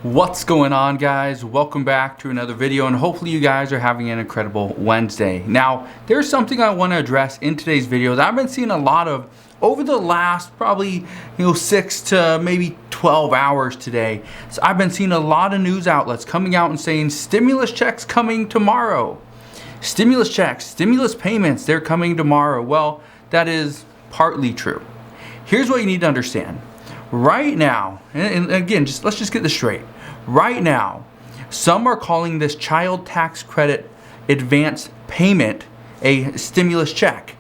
What's going on, guys? Welcome back to another video, and hopefully you guys are having an incredible Wednesday. Now, there's something I want to address in today's video that I've been seeing a lot of over the last probably 6 to maybe 12 hours today. So I've been seeing a lot of news outlets coming out and saying stimulus checks coming tomorrow. Stimulus checks, stimulus payments, they're coming tomorrow. Well, that is partly true. Here's what you need to understand. Right now, and again, let's just get this straight. Right now, some are calling this child tax credit advance payment a stimulus check.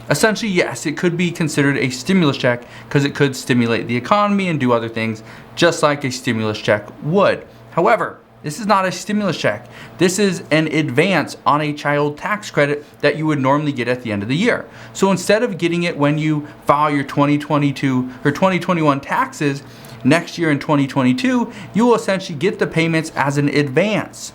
Essentially, yes, it could be considered a stimulus check because it could stimulate the economy and do other things just like a stimulus check would. However, this is not a stimulus check. This is an advance on a child tax credit that you would normally get at the end of the year. So instead of getting it when you file your 2022 or 2021 taxes next year in 2022, you will essentially get the payments as an advance.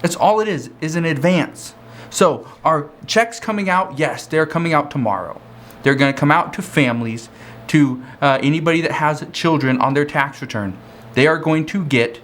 That's all it is an advance. So are checks coming out? Yes, they're coming out tomorrow. They're going to come out to families, to anybody that has children on their tax return. They are going to get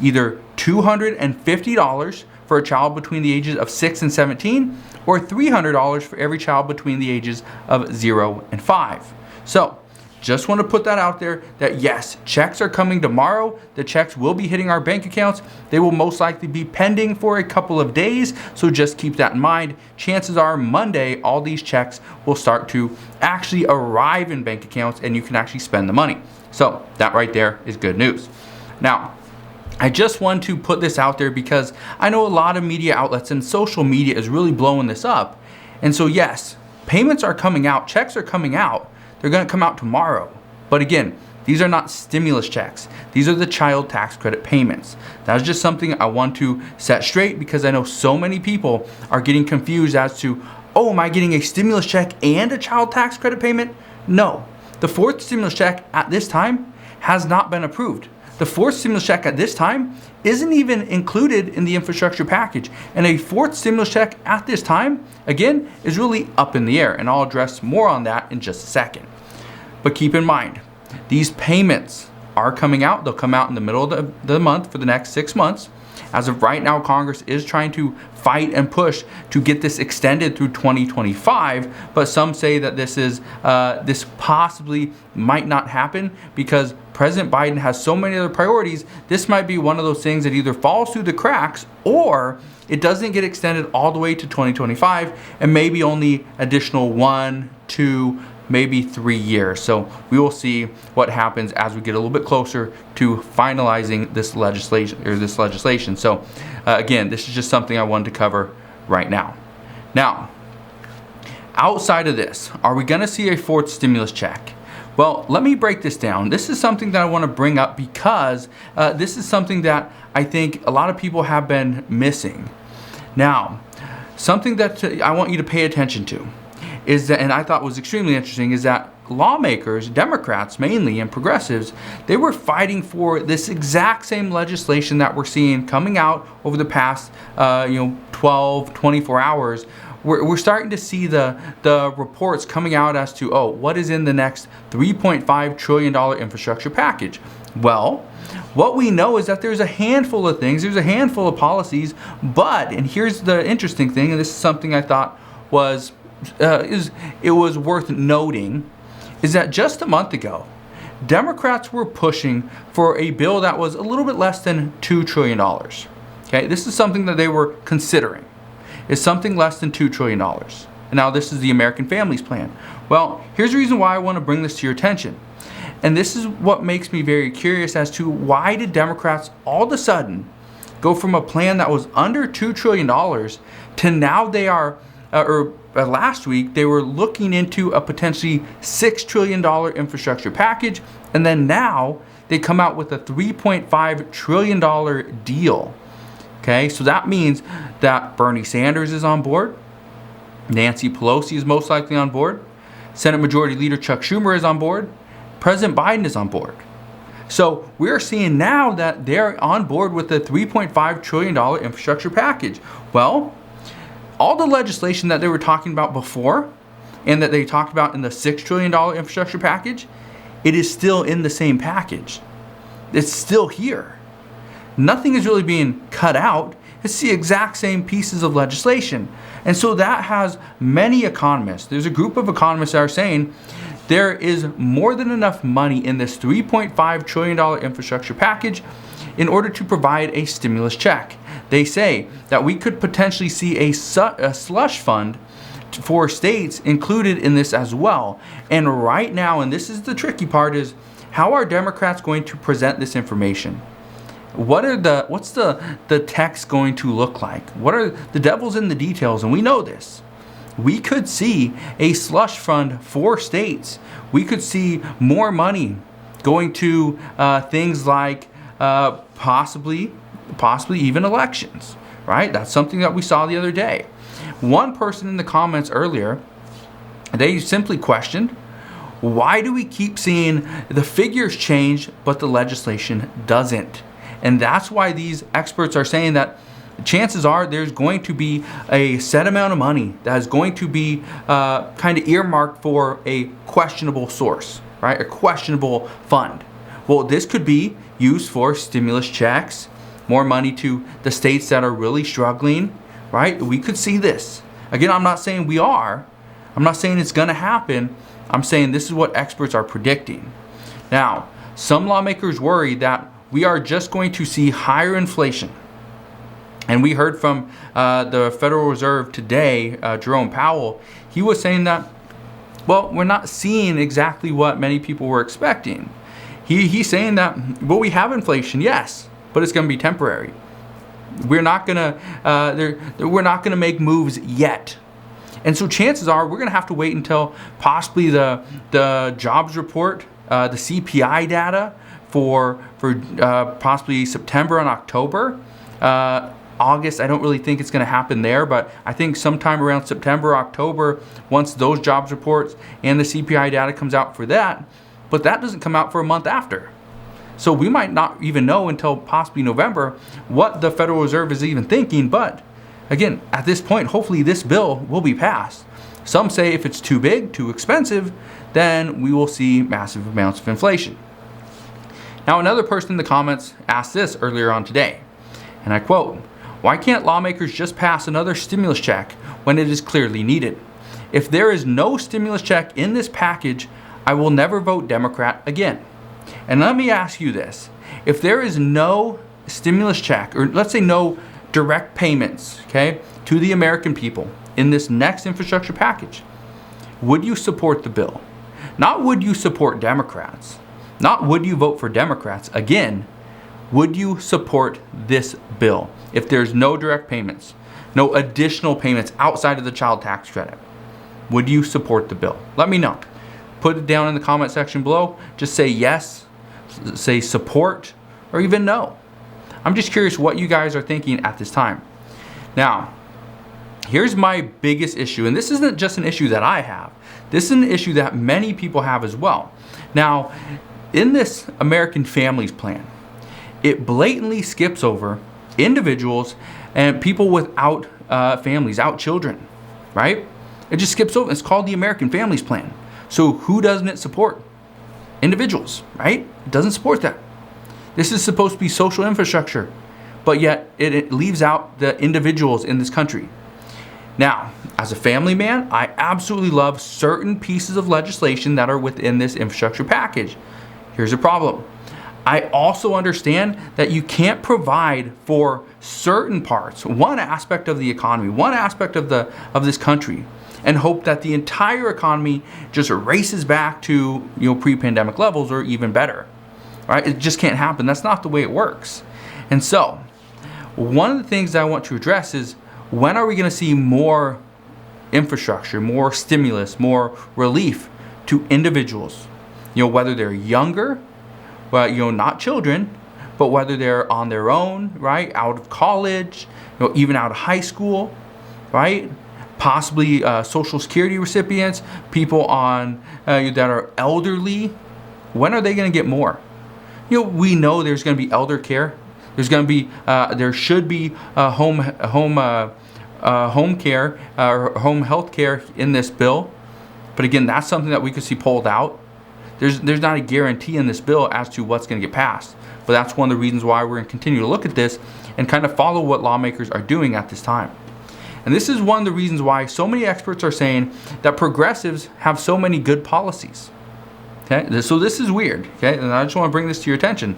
either $250 for a child between the ages of 6 and 17, or $300 for every child between the ages of 0 and 5. So, just want to put that out there that yes, checks are coming tomorrow. The checks will be hitting our bank accounts. They will most likely be pending for a couple of days, so just keep that in mind. Chances are Monday, all these checks will start to actually arrive in bank accounts and you can actually spend the money. So, that right there is good news. Now, I just want to put this out there because I know a lot of media outlets and social media is really blowing this up. And so yes, payments are coming out, checks are coming out. They're going to come out tomorrow. But again, these are not stimulus checks. These are the child tax credit payments. That's just something I want to set straight because I know so many people are getting confused as to, oh, am I getting a stimulus check and a child tax credit payment? No. The fourth stimulus check at this time has not been approved. The fourth stimulus check at this time isn't even included in the infrastructure package. And a fourth stimulus check at this time, again, is really up in the air. And I'll address more on that in just a second. But keep in mind, these payments are coming out. They'll come out in the middle of the month for the next 6 months. As of right now, Congress is trying to fight and push to get this extended through 2025, but some say that this possibly might not happen because President Biden has so many other priorities. This might be one of those things that either falls through the cracks or it doesn't get extended all the way to 2025 and maybe only additional 1, 2, maybe 3 years. So we will see what happens as we get a little bit closer to finalizing this legislation. So again, this is just something I wanted to cover right now. Now, outside of this, are we going to see a fourth stimulus check? Well, let me break this down. This is something that I want to bring up because this is something that I think a lot of people have been missing. Now, something that I want you to pay attention to is that, and I thought was extremely interesting, is that lawmakers, Democrats mainly, and progressives, they were fighting for this exact same legislation that we're seeing coming out over the past 12, 24 hours. We're starting to see the reports coming out as to, oh, what is in the next $3.5 trillion infrastructure package? Well, what we know is that there's a handful of things, there's a handful of policies, but, and here's the interesting thing, and this is something I thought was it was worth noting, is that just a month ago, Democrats were pushing for a bill that was a little bit less than $2 trillion. Okay, this is something that they were considering. Is something less than $2 trillion. And now this is the American Families Plan. Well, here's the reason why I want to bring this to your attention. And this is what makes me very curious as to why did Democrats all of a sudden go from a plan that was under $2 trillion to now they are, last week, they were looking into a potentially $6 trillion infrastructure package, and then now they come out with a $3.5 trillion deal. Okay, so that means that Bernie Sanders is on board, Nancy Pelosi is most likely on board, Senate Majority Leader Chuck Schumer is on board, President Biden is on board. So we're seeing now that they're on board with the $3.5 trillion infrastructure package. Well, all the legislation that they were talking about before and that they talked about in the $6 trillion infrastructure package, it is still in the same package. It's still here. Nothing is really being cut out. It's the exact same pieces of legislation. And so that has many economists. There's a group of economists that are saying there is more than enough money in this $3.5 trillion infrastructure package in order to provide a stimulus check. They say that we could potentially see a slush fund for states included in this as well. And right now, and this is the tricky part, is how are Democrats going to present this information? What's the text going to look like? What are the devil's in the details? And we know this. We could see a slush fund for states. We could see more money going to things like possibly even elections, right? That's something that we saw the other day. One person in the comments earlier, they simply questioned, why do we keep seeing the figures change but the legislation doesn't? And that's why these experts are saying that chances are there's going to be a set amount of money that is going to be kind of earmarked for a questionable source, right? A questionable fund. Well, this could be used for stimulus checks, more money to the states that are really struggling, right? We could see this. Again, I'm not saying we are. I'm not saying it's going to happen. I'm saying this is what experts are predicting. Now, some lawmakers worry that we are just going to see higher inflation. And we heard from the Federal Reserve today, Jerome Powell. He was saying that, well, we're not seeing exactly what many people were expecting. He's saying that, well, we have inflation, yes, but it's going to be temporary. We're not gonna make moves yet. And so chances are we're gonna have to wait until possibly the jobs report, the CPI data for possibly September and October. August, I don't really think it's going to happen there, but I think sometime around September, October, once those jobs reports and the CPI data comes out for that, but that doesn't come out for a month after. So we might not even know until possibly November what the Federal Reserve is even thinking. But again, at this point, hopefully this bill will be passed. Some say if it's too big, too expensive, then we will see massive amounts of inflation. Now, another person in the comments asked this earlier on today, and I quote, "Why can't lawmakers just pass another stimulus check when it is clearly needed? If there is no stimulus check in this package, I will never vote Democrat again." And let me ask you this. If there is no stimulus check, or let's say no direct payments, okay, to the American people in this next infrastructure package, would you support the bill? Not would you support Democrats? Not would you vote for Democrats? Again, would you support this bill if there's no direct payments, no additional payments outside of the child tax credit? Would you support the bill? Let me know. Put it down in the comment section below. Just say yes, say support, or even no. I'm just curious what you guys are thinking at this time. Now, here's my biggest issue, and this isn't just an issue that I have. This is an issue that many people have as well. Now, in this American Families Plan, it blatantly skips over individuals and people without families, out children, right? It just skips over. It's called the American Families Plan. So who doesn't it support? Individuals, right? It doesn't support that. This is supposed to be social infrastructure, but yet it leaves out the individuals in this country. Now, as a family man, I absolutely love certain pieces of legislation that are within this infrastructure package. Here's a problem. I also understand that you can't provide for certain parts, one aspect of the economy, one aspect of this country, and hope that the entire economy just races back to pre-pandemic levels or even better. Right? It just can't happen. That's not the way it works. And so, one of the things that I want to address is, when are we going to see more infrastructure, more stimulus, more relief to individuals? Whether they're younger, well, not children, but whether they're on their own, right, out of college, even out of high school, right? Possibly Social Security recipients, people on that are elderly. When are they going to get more? We know there's going to be elder care. There's going to be, there should be home care or home health care in this bill. But again, that's something that we could see pulled out. There's not a guarantee in this bill as to what's going to get passed. but that's one of the reasons why we're going to continue to look at this and kind of follow what lawmakers are doing at this time. And this is one of the reasons why so many experts are saying that progressives have so many good policies. Okay, so this is weird, okay, and I just want to bring this to your attention.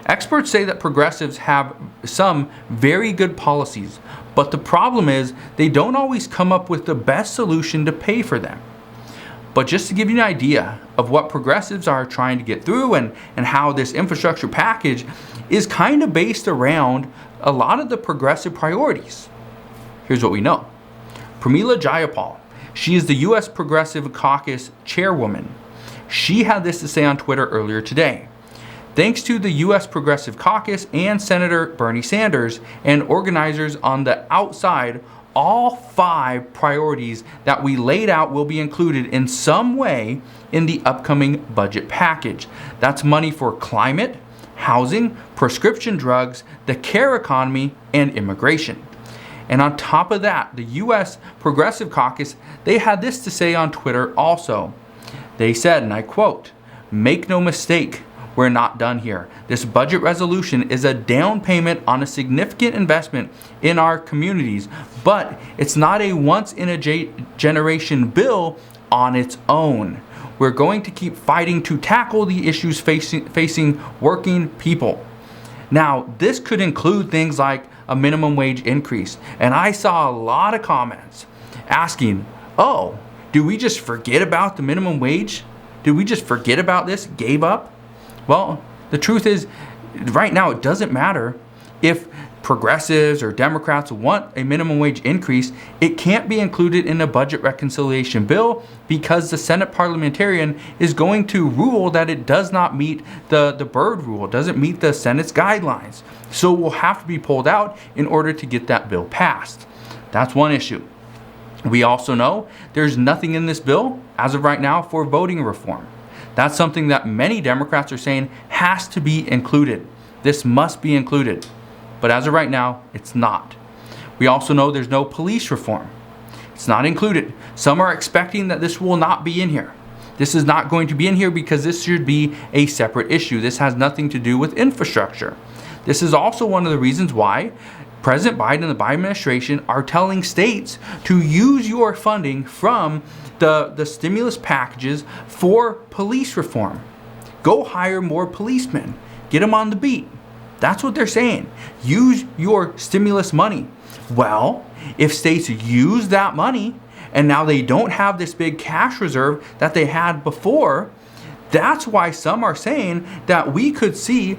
Experts say that progressives have some very good policies, but the problem is they don't always come up with the best solution to pay for them. But just to give you an idea of what progressives are trying to get through and how this infrastructure package is kind of based around a lot of the progressive priorities. Here's what we know. Pramila Jayapal, she is the U.S. Progressive Caucus chairwoman. She had this to say on Twitter earlier today. Thanks to the U.S. Progressive Caucus and Senator Bernie Sanders and organizers on the outside, all 5 priorities that we laid out will be included in some way in the upcoming budget package. That's money for climate, housing, prescription drugs, the care economy, and immigration. And on top of that, the U.S. Progressive Caucus, they had this to say on Twitter also. They said, and I quote, "Make no mistake, we're not done here. This budget resolution is a down payment on a significant investment in our communities, but it's not a once-in-a-generation bill on its own. We're going to keep fighting to tackle the issues facing working people." Now, this could include things like a minimum wage increase. And I saw a lot of comments asking, oh, do we just forget about the minimum wage? Did we just forget about this? Gave up? Well, the truth is, right now it doesn't matter if progressives or Democrats want a minimum wage increase. It can't be included in a budget reconciliation bill because the Senate parliamentarian is going to rule that it does not meet the Byrd rule. It doesn't meet the Senate's guidelines. So it will have to be pulled out in order to get that bill passed. That's one issue. We also know there's nothing in this bill as of right now for voting reform. That's something that many Democrats are saying has to be included. This must be included. But as of right now, it's not. We also know there's no police reform. It's not included. Some are expecting that this will not be in here. This is not going to be in here because this should be a separate issue. This has nothing to do with infrastructure. This is also one of the reasons why President Biden and the Biden administration are telling states to use your funding from the stimulus packages for police reform. Go hire more policemen. Get them on the beat. That's what they're saying. Use your stimulus money. Well, if states use that money and now they don't have this big cash reserve that they had before, that's why some are saying that we could see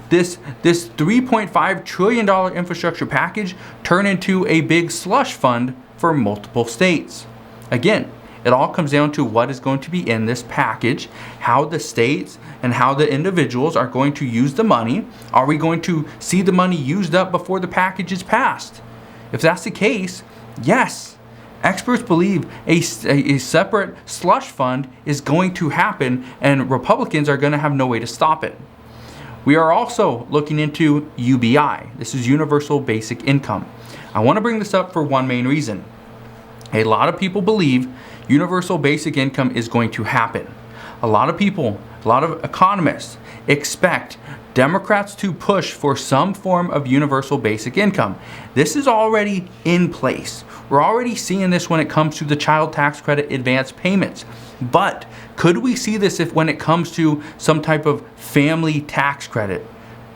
this $3.5 trillion infrastructure package turn into a big slush fund for multiple states. Again, it all comes down to what is going to be in this package, how the states and how the individuals are going to use the money. Are we going to see the money used up before the package is passed? If that's the case, yes. Experts believe a separate slush fund is going to happen and Republicans are going to have no way to stop it. We are also looking into UBI. This is Universal Basic Income. I want to bring this up for one main reason. A lot of people believe Universal Basic Income is going to happen. A lot of people, a lot of economists expect Democrats to push for some form of universal basic income. This is already in place. We're already seeing this when it comes to the child tax credit advance payments. But could we see this when it comes to some type of family tax credit,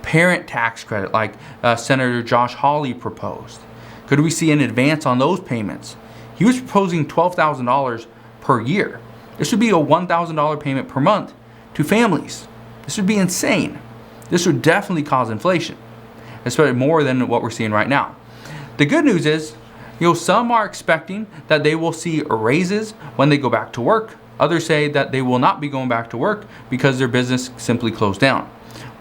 parent tax credit like Senator Josh Hawley proposed? Could we see an advance on those payments? He was proposing $12,000 per year. This would be a $1,000 payment per month to families. This would be insane. This would definitely cause inflation, especially more than what we're seeing right now. The good news is, some are expecting that they will see raises when they go back to work. Others say that they will not be going back to work because their business simply closed down.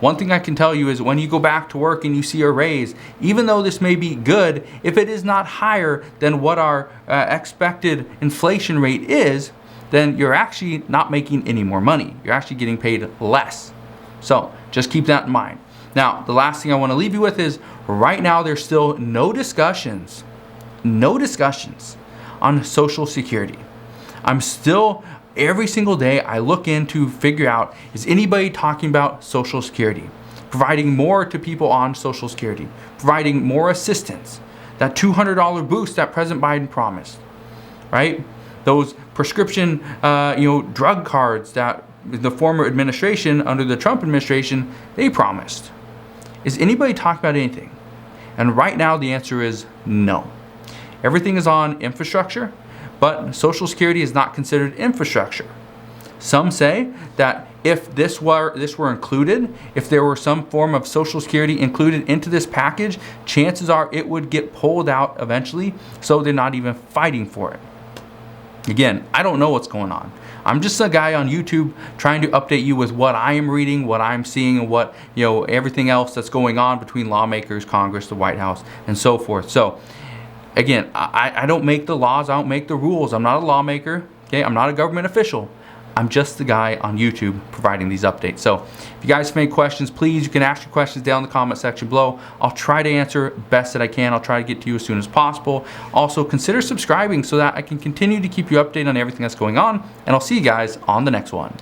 One thing I can tell you is when you go back to work and you see a raise, even though this may be good, if it is not higher than what our expected inflation rate is, then you're actually not making any more money. You're actually getting paid less. So just keep that in mind. Now, the last thing I want to leave you with is right now there's still no discussions on Social Security. I'm still, every single day I look in to figure out, is anybody talking about Social Security? providing more to people on Social Security, providing more assistance, that $200 boost that President Biden promised, right? Those prescription, drug cards that the former administration, under the Trump administration, they promised. Is anybody talking about anything? And right now the answer is no. Everything is on infrastructure, but Social Security is not considered infrastructure. Some say that if this were included, if there were some form of Social Security included into this package, chances are it would get pulled out eventually, so they're not even fighting for it. Again, I don't know what's going on. I'm just a guy on YouTube trying to update you with what I am reading, what I'm seeing, and what, everything else that's going on between lawmakers, Congress, the White House, and so forth. So, again, I don't make the laws, I don't make the rules. I'm not a lawmaker, okay? I'm not a government official. I'm just the guy on YouTube providing these updates. So if you guys have any questions, please, you can ask your questions down in the comment section below. I'll try to answer best that I can. I'll try to get to you as soon as possible. Also, consider subscribing so that I can continue to keep you updated on everything that's going on. And I'll see you guys on the next one.